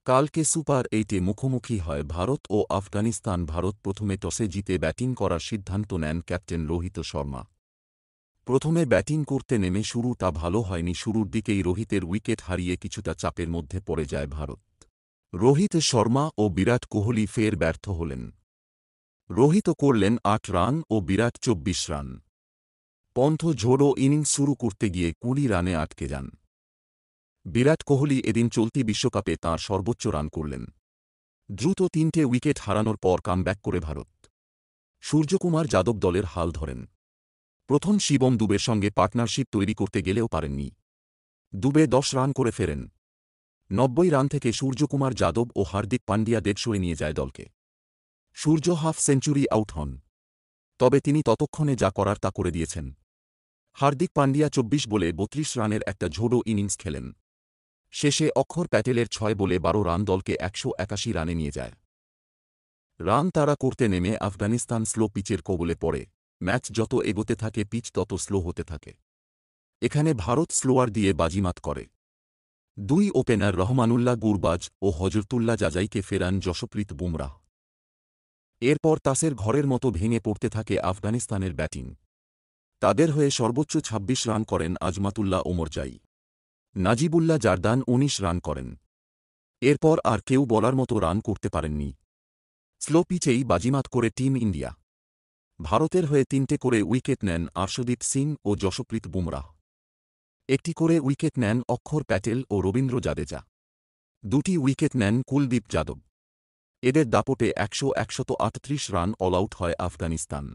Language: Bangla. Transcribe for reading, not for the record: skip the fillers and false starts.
কালকে সুপার এইটে মুখোমুখি হয় ভারত ও আফগানিস্তান। ভারত প্রথমে টসে জিতে ব্যাটিং করার সিদ্ধান্ত নেন ক্যাপ্টেন রোহিত শর্মা। প্রথমে ব্যাটিং করতে নেমে শুরুটা ভালো হয়নি। শুরুর দিকেই রোহিতের উইকেট হারিয়ে কিছুটা চাপের মধ্যে পড়ে যায় ভারত। রোহিত শর্মা ও বিরাট কোহলি ফের ব্যর্থ হলেন। রোহিত করলেন ৮ রান ও বিরাট ২৪ রান। পন্থ ঝোড়ো ইনিংস শুরু করতে গিয়ে ২০ রানে আটকে যান। বিরাট কোহলি এদিন চলতি বিশ্বকাপে তাঁর সর্বোচ্চ রান করলেন। দ্রুত ৩টে উইকেট হারানোর পর কামব্যাক করে ভারত। সূর্যকুমার যাদব দলের হাল ধরেন। প্রথম শিবম দুবের সঙ্গে পার্টনারশিপ তৈরি করতে গেলেও পারেননি। দুবে ১০ রান করে ফেরেন। ৯০ রান থেকে সূর্যকুমার যাদব ও হার্দিক পান্ডিয়া ১৫০ নিয়ে যায় দলকে। সূর্য হাফ সেঞ্চুরি আউট হন। তবে তিনি ততক্ষণে যা করার তা করে দিয়েছেন। হার্দিক পান্ডিয়া ২৪ বলে ৩২ রানের একটা ঝোড়ো ইনিংস খেলেন। শেষে অক্ষর প্যাটেলের ৬ বলে ১২ রান দলকে ১৮১ রানে নিয়ে যায়। রান তাড়া করতে নেমে আফগানিস্তান স্লো পিচের কবলে পড়ে। ম্যাচ যত এগোতে থাকে পিচ তত স্লো হতে থাকে। এখানে ভারত স্লোয়ার দিয়ে বাজিমাত করে। দুই ওপেনার রহমানুল্লাহ গুরবাজ ও হজরতুল্লাহ জাজাইকে ফেরান যশপ্রীত বুমরাহ। এরপর তাসের ঘরের মতো ভেঙে পড়তে থাকে আফগানিস্তানের ব্যাটিং। তাদের হয়ে সর্বোচ্চ ২৬ রান করেন আজমাতুল্লাহ ওমরজাই। নাজিবুল্লাহ জারদান ১৯ রান করেন। এরপর আর কেউ বলার মতো রান করতে পারেননি। স্লো পিচেই বাজিমাত করে টিম ইন্ডিয়া। ভারতের হয়ে ৩টে করে উইকেট নেন আর্শদীপ সিং ও যশপ্রীত বুমরাহ। একটি করে উইকেট নেন অক্ষর প্যাটেল ও রবীন্দ্র জাদেজা। ২টি উইকেট নেন কুলদীপ যাদব। এদের দাপটে ১৩৮ রান অল আউট হয় আফগানিস্তান।